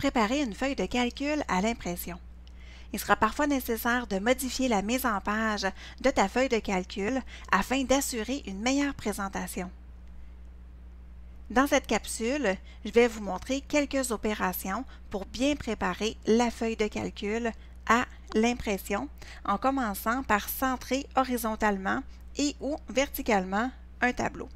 préparer une feuille de calcul à l'impression. Il sera parfois nécessaire de modifier la mise en page de ta feuille de calcul afin d'assurer une meilleure présentation. Dans cette capsule, je vais vous montrer quelques opérations pour bien préparer la feuille de calcul à l'impression en commençant par centrer horizontalement et ou verticalement un tableau.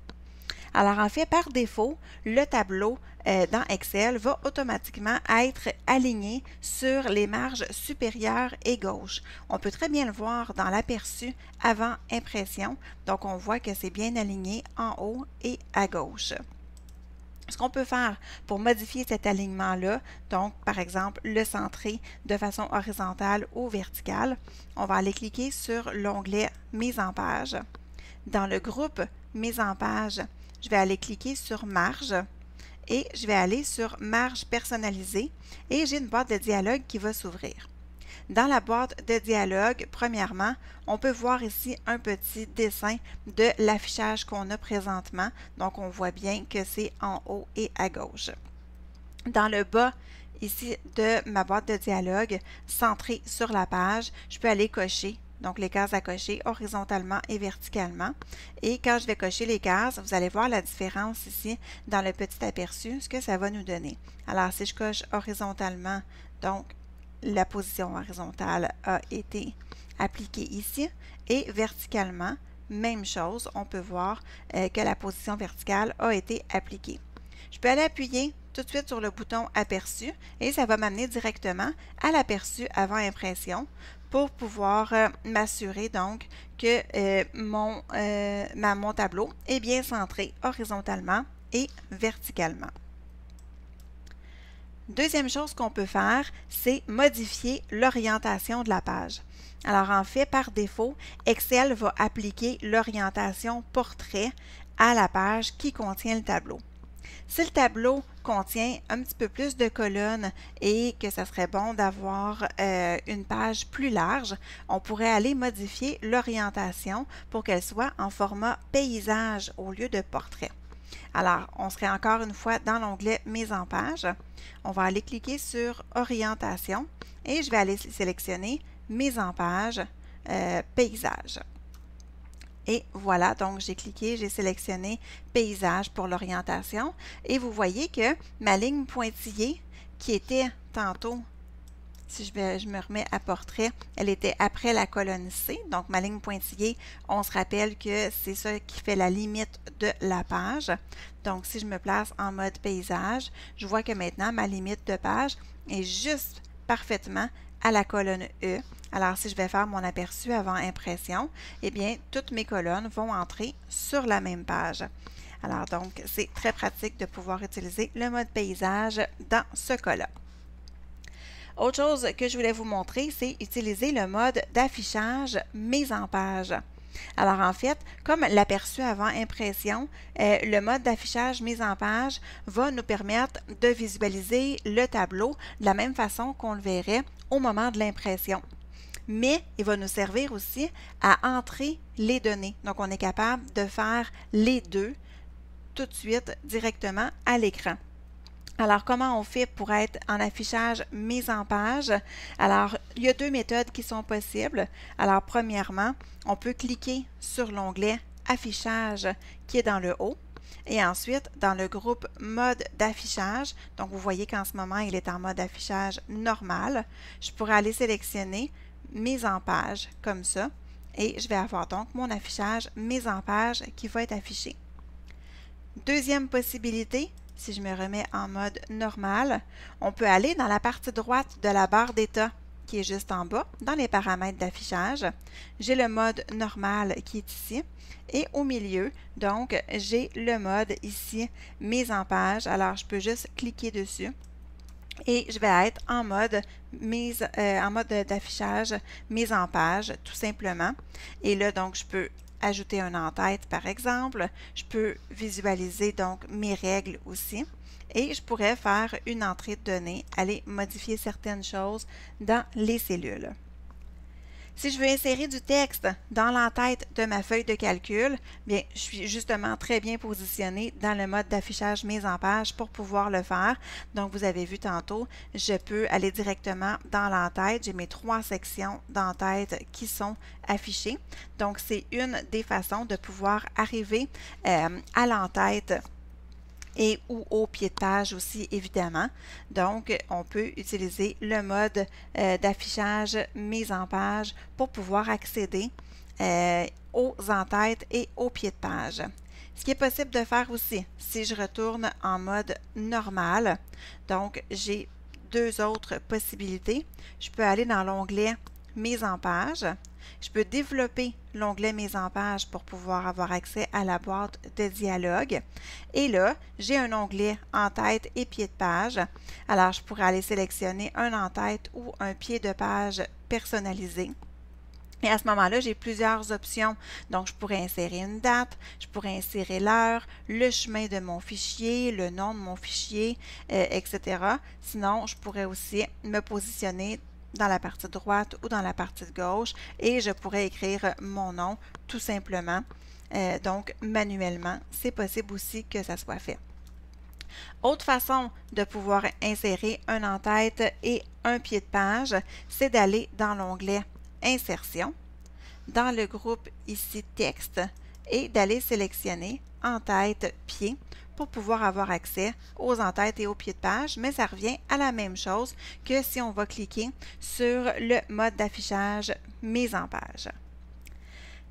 Alors en fait, par défaut, le tableau dans Excel va automatiquement être aligné sur les marges supérieures et gauche. On peut très bien le voir dans l'aperçu avant impression, donc on voit que c'est bien aligné en haut et à gauche. Ce qu'on peut faire pour modifier cet alignement-là, donc par exemple le centrer de façon horizontale ou verticale, on va aller cliquer sur l'onglet Mise en page. Dans le groupe Mise en page, je vais aller cliquer sur Marge et je vais aller sur Marge personnalisée et j'ai une boîte de dialogue qui va s'ouvrir. Dans la boîte de dialogue, premièrement, on peut voir ici un petit dessin de l'affichage qu'on a présentement. Donc, on voit bien que c'est en haut et à gauche. Dans le bas ici de ma boîte de dialogue, centrée sur la page, je peux aller cocher. Donc, les cases à cocher horizontalement et verticalement. Et quand je vais cocher les cases, vous allez voir la différence ici dans le petit aperçu, ce que ça va nous donner. Alors, si je coche horizontalement, donc, la position horizontale a été appliquée ici et verticalement, même chose, on peut voir que la position verticale a été appliquée. Je peux aller appuyer tout de suite sur le bouton Aperçu et ça va m'amener directement à l'aperçu avant impression pour pouvoir m'assurer donc que mon tableau est bien centré horizontalement et verticalement. Deuxième chose qu'on peut faire, c'est modifier l'orientation de la page. Alors en fait, par défaut, Excel va appliquer l'orientation portrait à la page qui contient le tableau. Si le tableau contient un petit peu plus de colonnes et que ça serait bon d'avoir une page plus large, on pourrait aller modifier l'orientation pour qu'elle soit en format paysage au lieu de portrait. Alors, on serait encore une fois dans l'onglet Mise en page. On va aller cliquer sur Orientation et je vais aller sélectionner Mise en page, Paysage. Et voilà, donc j'ai cliqué, j'ai sélectionné Paysage pour l'orientation et vous voyez que ma ligne pointillée qui était tantôt, si je me remets à portrait, elle était après la colonne C. Donc, ma ligne pointillée, on se rappelle que c'est ça qui fait la limite de la page. Donc, si je me place en mode paysage, je vois que maintenant, ma limite de page est juste parfaitement à la colonne E. Alors, si je vais faire mon aperçu avant impression, eh bien, toutes mes colonnes vont entrer sur la même page. Alors, donc, c'est très pratique de pouvoir utiliser le mode paysage dans ce cas-là. Autre chose que je voulais vous montrer, c'est utiliser le mode d'affichage mise en page. Alors en fait, comme l'aperçu avant impression, le mode d'affichage mise en page va nous permettre de visualiser le tableau de la même façon qu'on le verrait au moment de l'impression. Mais il va nous servir aussi à entrer les données. Donc on est capable de faire les deux tout de suite directement à l'écran. Alors, comment on fait pour être en affichage mise en page? Alors, il y a deux méthodes qui sont possibles. Alors, premièrement, on peut cliquer sur l'onglet Affichage qui est dans le haut. Et ensuite, dans le groupe Mode d'affichage, donc vous voyez qu'en ce moment, il est en mode affichage normal. Je pourrais aller sélectionner Mise en page comme ça. Et je vais avoir donc mon affichage mise en page qui va être affiché. Deuxième possibilité, si je me remets en mode normal, on peut aller dans la partie droite de la barre d'état qui est juste en bas, dans les paramètres d'affichage. J'ai le mode normal qui est ici. Et au milieu, donc, j'ai le mode ici, mise en page. Alors, je peux juste cliquer dessus. Et je vais être en mode d'affichage mise en page, tout simplement. Et là, donc, je peux ajouter un en-tête, par exemple. Je peux visualiser donc mes règles aussi. Et je pourrais faire une entrée de données, aller modifier certaines choses dans les cellules. Si je veux insérer du texte dans l'entête de ma feuille de calcul, bien, je suis justement très bien positionnée dans le mode d'affichage mise en page pour pouvoir le faire. Donc, vous avez vu tantôt, je peux aller directement dans l'entête. J'ai mes 3 sections d'entête qui sont affichées. Donc, c'est une des façons de pouvoir arriver à l'entête et ou au pied de page aussi, évidemment. Donc, on peut utiliser le mode d'affichage mise en page pour pouvoir accéder aux entêtes et au pied de page. Ce qui est possible de faire aussi, si je retourne en mode normal, donc j'ai 2 autres possibilités. Je peux aller dans l'onglet Mise en page. Je peux développer l'onglet Mise en page pour pouvoir avoir accès à la boîte de dialogue. Et là, j'ai un onglet en-tête et pied de page. Alors, je pourrais aller sélectionner un en-tête ou un pied de page personnalisé. Et à ce moment-là, j'ai plusieurs options. Donc, je pourrais insérer une date, je pourrais insérer l'heure, le chemin de mon fichier, le nom de mon fichier, etc. Sinon, je pourrais aussi me positionner dans la partie droite ou dans la partie gauche et je pourrais écrire mon nom tout simplement. Donc, manuellement, c'est possible aussi que ça soit fait. Autre façon de pouvoir insérer un en-tête et un pied de page, c'est d'aller dans l'onglet Insertion, dans le groupe ici Texte et d'aller sélectionner en-tête, pied pour pouvoir avoir accès aux en-têtes et aux pieds de page, mais ça revient à la même chose que si on va cliquer sur le mode d'affichage mise en page.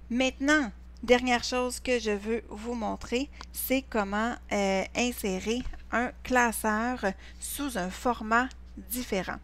Maintenant, dernière chose que je veux vous montrer, c'est comment insérer un classeur sous un format différent.